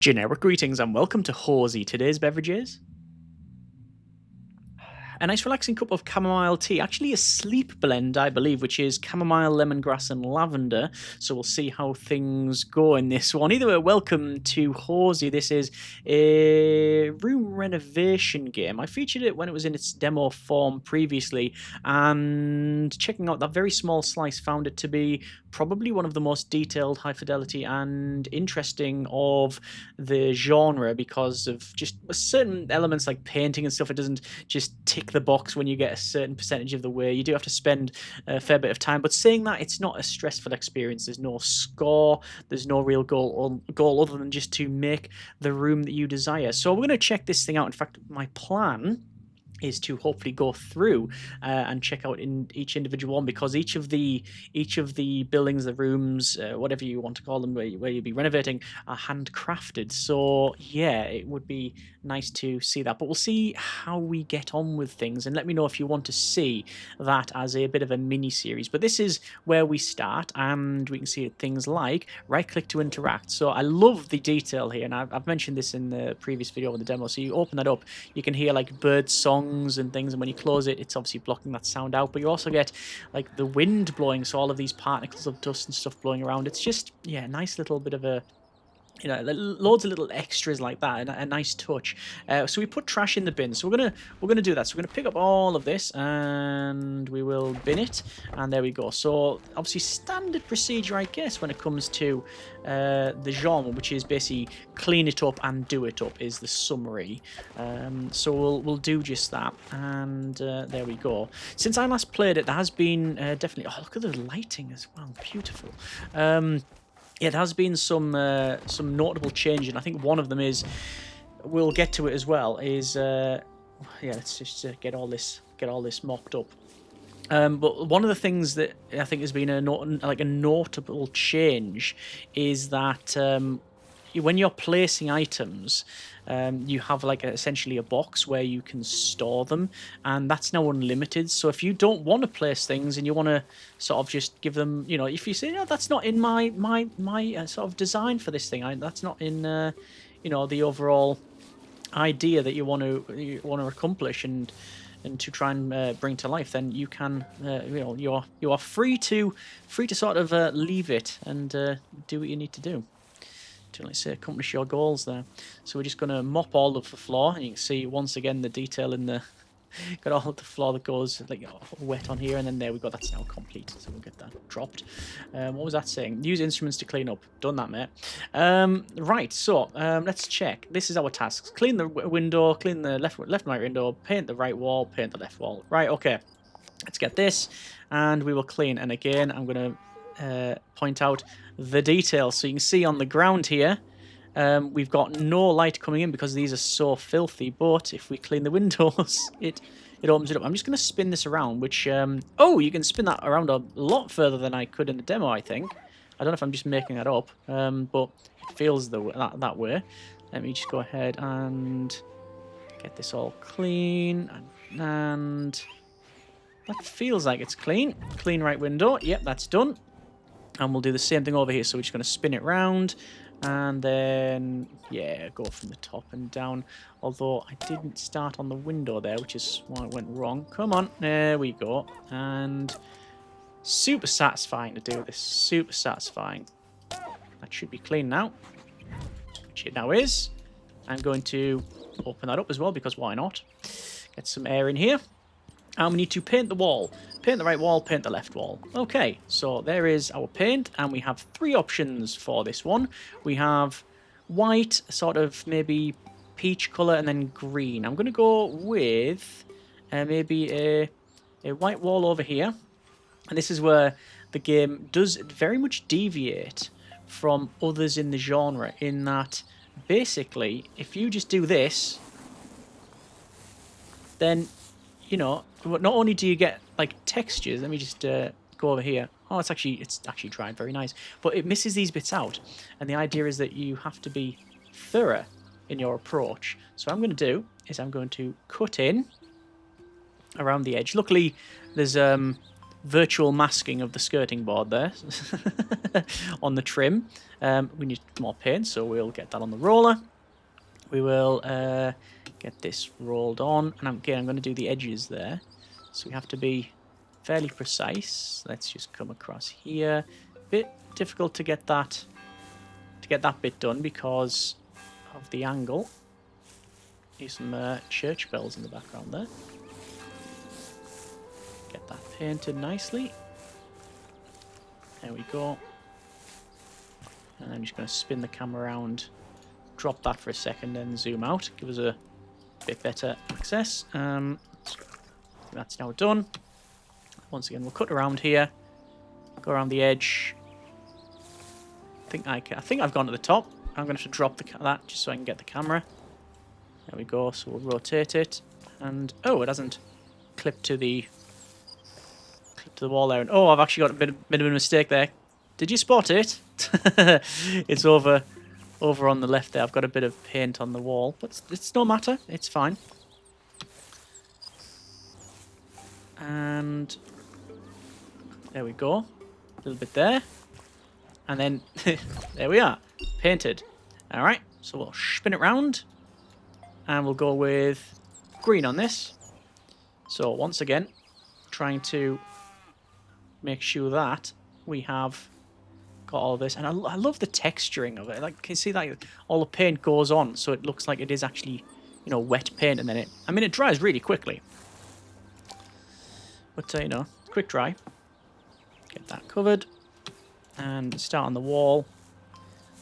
Generic greetings and welcome to Hozy. Today's beverages: a nice relaxing cup of chamomile tea, actually a sleep blend, I believe, which is chamomile, lemongrass, and lavender. So we'll see how things go in this one. Either way, welcome to Hozy. This is a room renovation game. I featured it when it was in its demo form previously, and checking out that very small slice found it to be probably one of the most detailed, high fidelity, and interesting of the genre because of just certain elements like painting and stuff. It doesn't just tick the box when you get a certain percentage of the way. You do have to spend a fair bit of time. But saying that, it's not a stressful experience. There's no score. There's no real goal other than just to make the room that you desire. So we're going to check this thing out. In fact, my plan is to hopefully go through and check out in each individual one, because each of the buildings, the rooms, whatever you want to call them, where you'll be renovating, are handcrafted. So yeah, it would be nice to see that. But we'll see how we get on with things, and let me know if you want to see that as a bit of a mini series. But this is where we start, and we can see things like right click to interact. So I love the detail here, and I've mentioned this in the previous video with the demo. So you open that up, you can hear like bird songs and things, and when you close it, it's obviously blocking that sound out, but you also get like the wind blowing, so all of these particles of dust and stuff blowing around. It's just, yeah, a nice little bit of a, loads of little extras like that, and a nice touch. So we put trash in the bin, so we're gonna do that. So we're gonna pick up all of this and we will bin it, and there we go. So obviously standard procedure, I guess, when it comes to the genre, which is basically clean it up and do it up, is the summary. So we'll do just that, and there we go. Since I last played it, there has been definitely, oh, look at the lighting as well, beautiful. Yeah, there has been some notable change, and I think one of them is, we'll get to it as well, is yeah, let's just get all this mocked up. But one of the things that I think has been a notable change is that when you're placing items, you have like essentially a box where you can store them, and that's now unlimited. So if you don't want to place things and you want to sort of just give them, if you say, no, that's not in my sort of design for this thing, that's not in the overall idea that you want to accomplish and to try and bring to life, then you can, you are free to sort of leave it and do what you need to do to, let's say, accomplish your goals there. So we're just going to mop all of the floor, and you can see once again the detail in the got all of the floor that goes like wet on here, and then there we go, that's now complete. So we'll get that dropped. What was that saying? Use instruments to clean up. Done that, mate. Right, so let's check. This is our tasks: clean the window, clean the left and right window, paint the right wall, paint the left wall. Right, okay, let's get this and we will clean. And again, I'm going to point out the details. So you can see on the ground here, we've got no light coming in because these are so filthy, but if we clean the windows, it opens it up. I'm just going to spin this around, which, oh, you can spin that around a lot further than I could in the demo, I think. I don't know if I'm just making that up, but it feels that way. Let me just go ahead and get this all clean, and that feels like it's clean. Clean right window. Yep, that's done. And we'll do the same thing over here. So we're just going to spin it round, and then, yeah, go from the top and down. Although I didn't start on the window there, which is why it went wrong. Come on, there we go. And super satisfying to do this. Super satisfying. That should be clean now, which it now is. I'm going to open that up as well, because why not? Get some air in here. And we need to paint the wall. Paint the right wall, paint the left wall. Okay, so there is our paint, and we have 3 options for this one. We have white, sort of maybe peach colour, and then green. I'm going to go with maybe a white wall over here. And this is where the game does very much deviate from others in the genre, in that basically, if you just do this, then, not only do you get like textures, let me just go over here. Oh, it's actually dried very nice, but it misses these bits out, and the idea is that you have to be thorough in your approach. So what I'm going to do is I'm going to cut in around the edge. Luckily, there's virtual masking of the skirting board there on the trim. We need more paint, so we'll get that on the roller. We will get this rolled on, and again, I'm going to do the edges there. So we have to be fairly precise. Let's just come across here. Bit difficult to get that bit done because of the angle. Here's some church bells in the background there. Get that painted nicely. There we go. And I'm just going to spin the camera around, drop that for a second, then zoom out. Give us a bit better access. That's now done. Once again, we'll cut around here, go around the edge. I think I've gone to the top. I'm going to have to drop that just so I can get the camera. There we go. So we'll rotate it, and oh, it hasn't clipped to the wall there. And oh, I've actually got a bit of a mistake there. Did you spot it? It's over on the left there. I've got a bit of paint on the wall, but it's no matter. It's fine. And there we go. A little bit there. And then there we are. Painted. Alright, so we'll spin it round. And we'll go with green on this. So once again, trying to make sure that we have got all this. And I love the texturing of it. Like, can you see that all the paint goes on, so it looks like it is actually, you know, wet paint, and then it dries really quickly. But you know, quick dry. Get that covered, and start on the wall,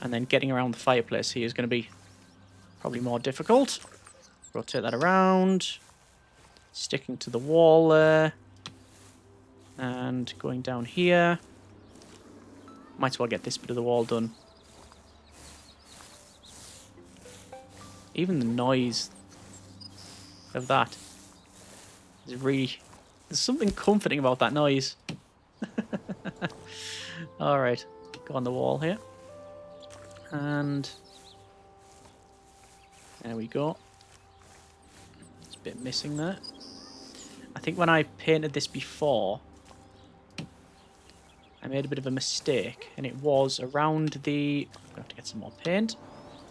and then getting around the fireplace here is going to be probably more difficult. Rotate that around, sticking to the wall there, and going down here. Might as well get this bit of the wall done. Even the noise of that is really... There's something comforting about that noise. Alright, go on the wall here. And there we go. It's a bit missing there. I think when I painted this before, I made a bit of a mistake, and it was around the... I'm going to have to get some more paint.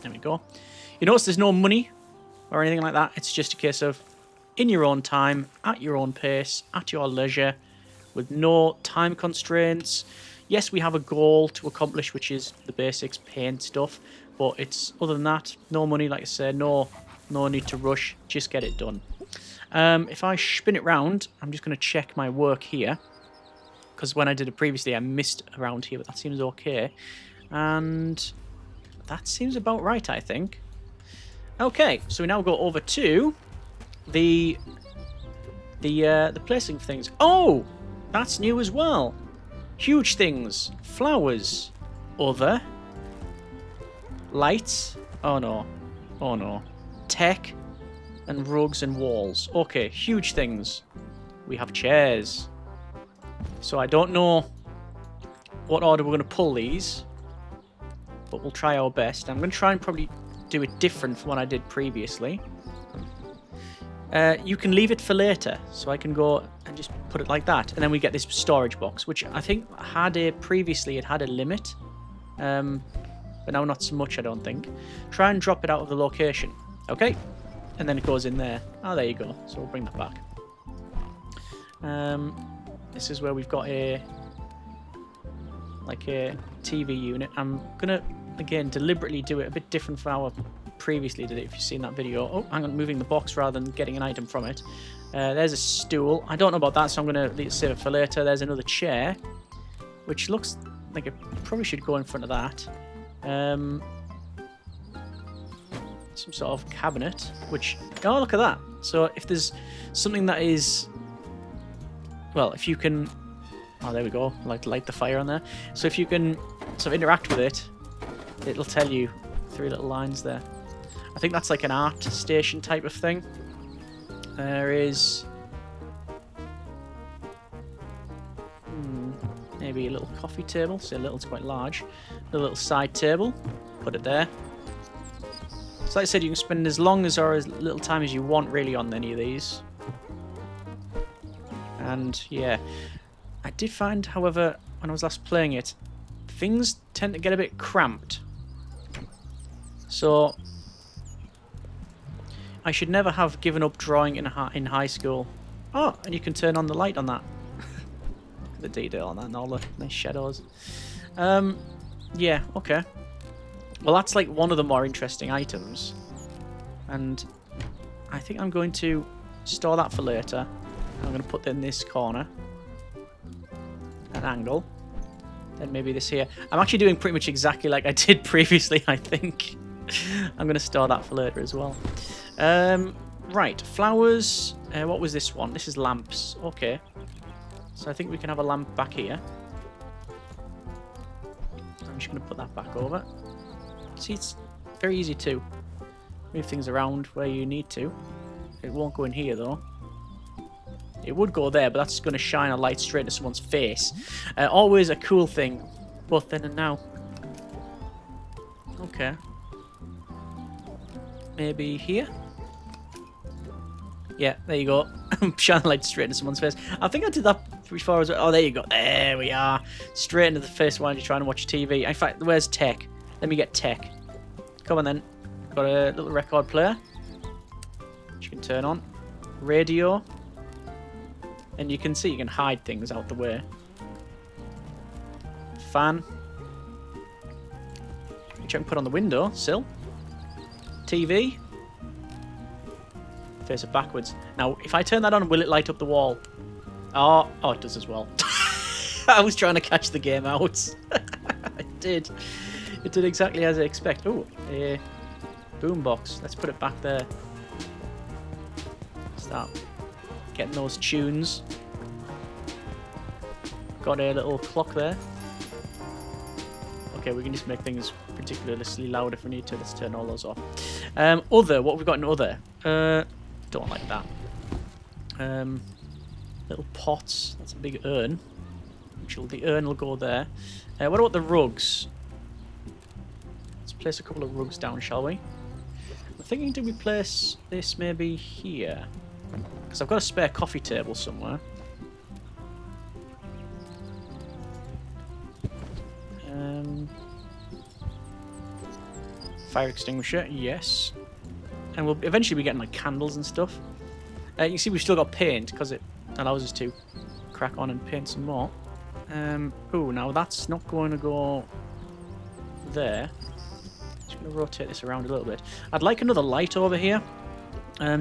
There we go. You notice there's no money or anything like that. It's just a case of in your own time, at your own pace, at your leisure, with no time constraints. Yes, we have a goal to accomplish, which is the basics, paint stuff, but it's other than that, no money, like I said, no need to rush, just get it done. If I spin it round, I'm just going to check my work here, because when I did it previously, I missed around here, but that seems okay. And that seems about right, I think. Okay, so we now go over to the placing of things. Oh, that's new as well. Huge things, flowers, other, lights. Oh no, tech, and rugs and walls. Okay, huge things. We have chairs. So I don't know what order we're going to pull these, but we'll try our best. I'm going to try and probably do it different from what I did previously. You can leave it for later, so I can go and just put it like that, and then we get this storage box, which I think previously it had a limit, but now not so much, I don't think. Try and drop it out of the location, okay? And then it goes in there. Oh, there you go. So we'll bring that back. This is where we've got a TV unit. I'm gonna again deliberately do it a bit different from how I previously did it. If you've seen that video. Oh, hang on, moving the box rather than getting an item from it. There's a stool. I don't know about that, so I'm gonna save it for later. There's another chair, which looks like it probably should go in front of that. Some sort of cabinet, which, oh, look at that. So if there's something that is, well, if you can, oh, there we go, light the fire on there. So if you can sort of interact with it, it'll tell you 3 little lines there. I think that's like an art station type of thing. There is maybe a little coffee table. So a little's quite large. A little side table. Put it there. So like I said, you can spend as long as or as little time as you want really on any of these. And yeah, I did find, however, when I was last playing it, things tend to get a bit cramped. So I should never have given up drawing in high school. Oh, and you can turn on the light on that. Look at the detail on that and all the nice shadows. Yeah, okay. Well, that's like one of the more interesting items. And I think I'm going to store that for later. I'm going to put that in this corner. An angle. Then maybe this here. I'm actually doing pretty much exactly like I did previously, I think. I'm going to store that for later as well. Right, flowers. What was this one? This is lamps. Okay. So I think we can have a lamp back here. I'm just going to put that back over. See, it's very easy to move things around where you need to. It won't go in here, though. It would go there, but that's going to shine a light straight into someone's face. Always a cool thing, both then and now. Okay. Maybe here? Yeah, there you go. Shine a light straight into someone's face. I think I did that before as well. Oh, there you go. There we are. Straight into the face while you're trying to watch TV. In fact, where's tech? Let me get tech. Come on then. Got a little record player, which you can turn on. Radio. And you can see you can hide things out the way. Fan. Which I can put on the window sill. TV. Face it backwards. Now, if I turn that on, will it light up the wall? Oh, it does as well. I was trying to catch the game out. It did. It did exactly as I expect. Oh, a boombox. Let's put it back there. Start getting those tunes. Got a little clock there. Okay, we can just make things particularly loud if we need to. Let's turn all those off. Other, what have we got in other? Don't like that. Little pots. That's a big urn. The urn will go there. What about the rugs? Let's place a couple of rugs down, shall we? I'm thinking, do we place this maybe here? Because I've got a spare coffee table somewhere. Fire extinguisher, yes. And we'll eventually be getting like candles and stuff. You can see we've still got paint because it allows us to crack on and paint some more. Oh, now that's not going to go there. Just going to rotate this around a little bit. I'd like another light over here.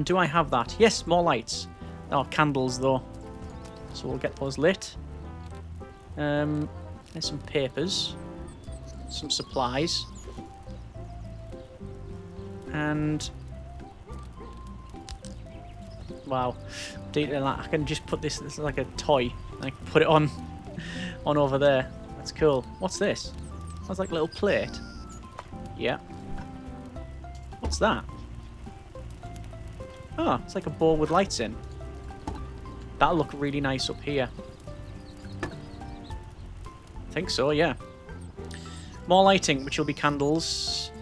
Do I have that? Yes, more lights. Oh, candles though. So we'll get those lit. There's some papers. Some supplies. And wow, detail that. I can just put this is like a toy. I can put it on over there. That's cool. What's this? That's like a little plate. Yeah. What's that? Oh, it's like a bowl with lights in. That'll look really nice up here. I think so, yeah. More lighting, which will be candles.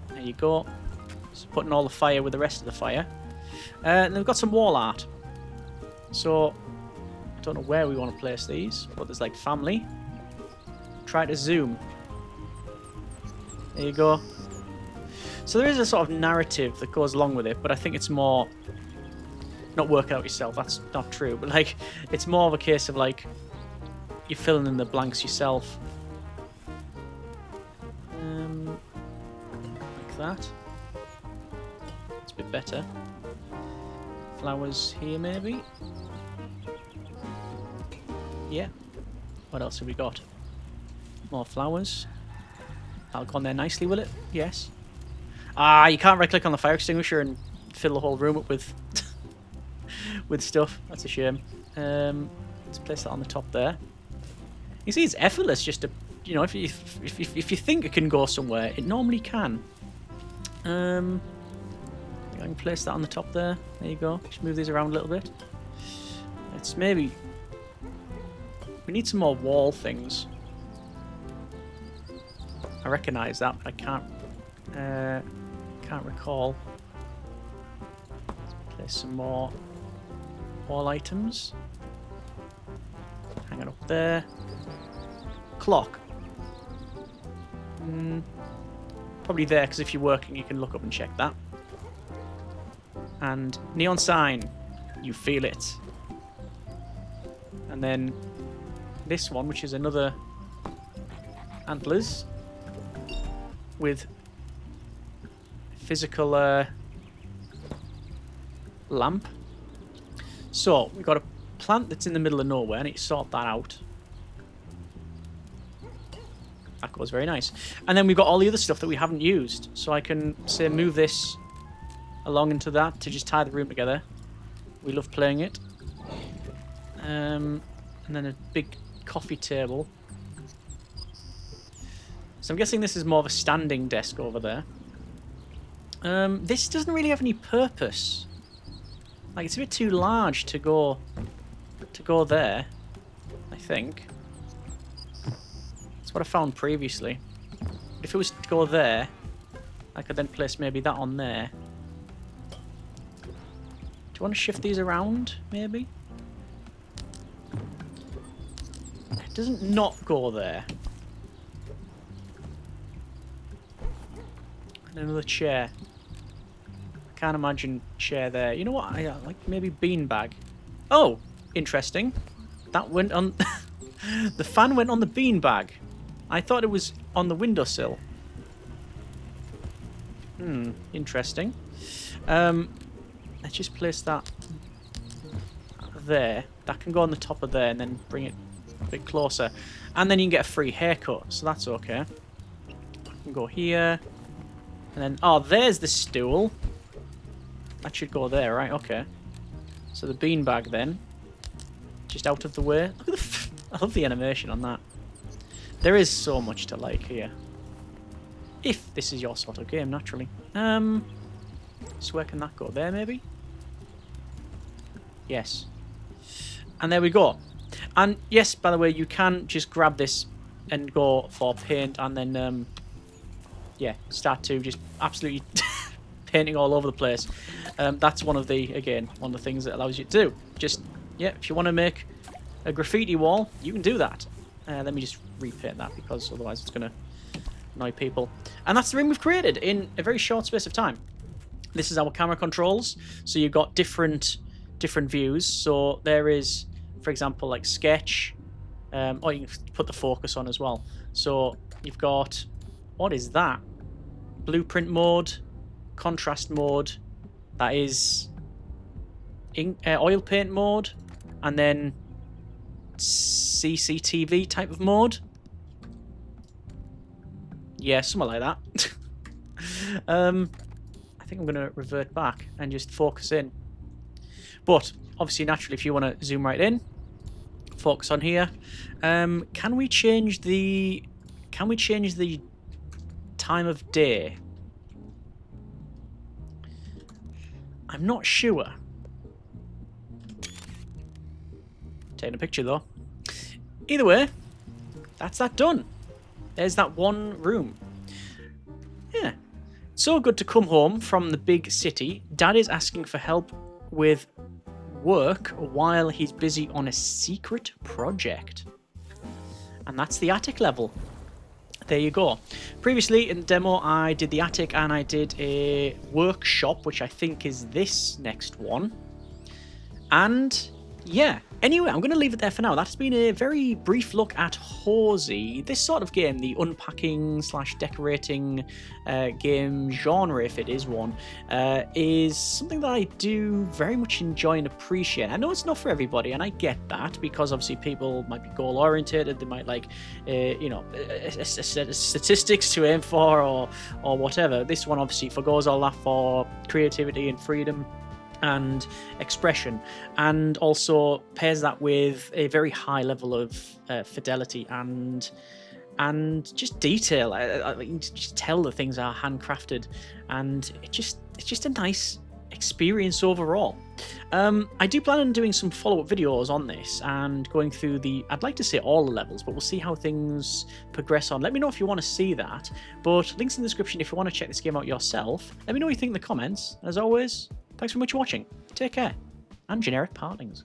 There you go. Just putting all the fire with the rest of the fire. And we've got some wall art. So, I don't know where we want to place these, but there's like family. Try to zoom. There you go. So there is a sort of narrative that goes along with it, but I think it's more... Not work out yourself, that's not true, but like, it's more of a case of like, you're filling in the blanks yourself. Like that. It's a bit better. Flowers here, maybe? Yeah. What else have we got? More flowers. That'll go on there nicely, will it? Yes. Ah, you can't right-click on the fire extinguisher and fill the whole room up with with stuff. That's a shame. Let's place that on the top there. You see, it's effortless. Just to, you know, if you think it can go somewhere, it normally can. I can place that on the top there. There you go. Just move these around a little bit. Let's maybe... We need some more wall things. I recognise that, but I can't recall. Let's place some more wall items. there. Clock. Probably there, because if you're working, you can look up and check that. And neon sign. You feel it. And then this one, which is another antlers with physical lamp. So we've got a plant that's in the middle of nowhere. I need to sort that out. That goes very nice. And then we've got all the other stuff that we haven't used. So I can, say, move this along into that to just tie the room together. We love playing it. And then a big coffee table. So I'm guessing this is more of a standing desk over there. This doesn't really have any purpose. Like, it's a bit too large to go there, I think. That's what I found previously. But if it was to go there, I could then place maybe that on there. Do you want to shift these around, maybe? It doesn't not go there. And another chair. I can't imagine chair there. You know what? I like maybe beanbag. Oh, interesting. That went on... The fan went on the beanbag. I thought it was on the windowsill. Interesting. Let's just place that there. That can go on the top of there and then bring it a bit closer. And then you can get a free haircut, so that's okay. I can go here. And then, oh, there's the stool. That should go there, right? Okay. So the beanbag then. Just out of the way. Look at the... I love the animation on that. There is so much to like here. If this is your sort of game, naturally. So where can that go? There, maybe? Yes. And there we go. And yes, by the way, you can just grab this and go for paint and then, yeah, start to just absolutely painting all over the place. That's one of the, again, one of the things that allows you to do. Just, yeah, if you want to make a graffiti wall, you can do that. Let me just repaint that because otherwise it's going to annoy people. And that's the room we've created in a very short space of time. This is our camera controls. So you've got different views. So there is, for example, like sketch. Or you can put the focus on as well. So you've got, what is that? Blueprint mode, contrast mode. That is oil paint mode. And then CCTV type of mode. Yeah, something like that. I think I'm going to revert back and just focus in. But obviously, naturally, if you want to zoom right in, focus on here. Can we change the time of day? I'm not sure. Taking a picture though. Either way, that's that done. There's that one room. Yeah. So good to come home from the big city. Dad is asking for help with work while he's busy on a secret project. And that's the attic level. There you go. Previously in the demo, I did the attic and I did a workshop, which I think is this next one. And yeah, anyway, I'm going to leave it there for now. That's been a very brief look at Hozy. This sort of game, the unpacking / decorating game genre, if it is one, is something that I do very much enjoy and appreciate. I know it's not for everybody, and I get that, because obviously people might be goal-oriented, they might like, you know, a set of statistics to aim for, or whatever. This one obviously forgoes all that for creativity and freedom and expression, and also pairs that with a very high level of fidelity and just detail. You can just tell the things are handcrafted, and it's just a nice experience overall. I do plan on doing some follow-up videos on this and going through I'd like to say all the levels, but we'll see how things progress on. Let me know if you want to see that, but links in the description if you want to check this game out yourself. Let me know what you think in the comments. As always, thanks very much for watching. Take care, and generic partings.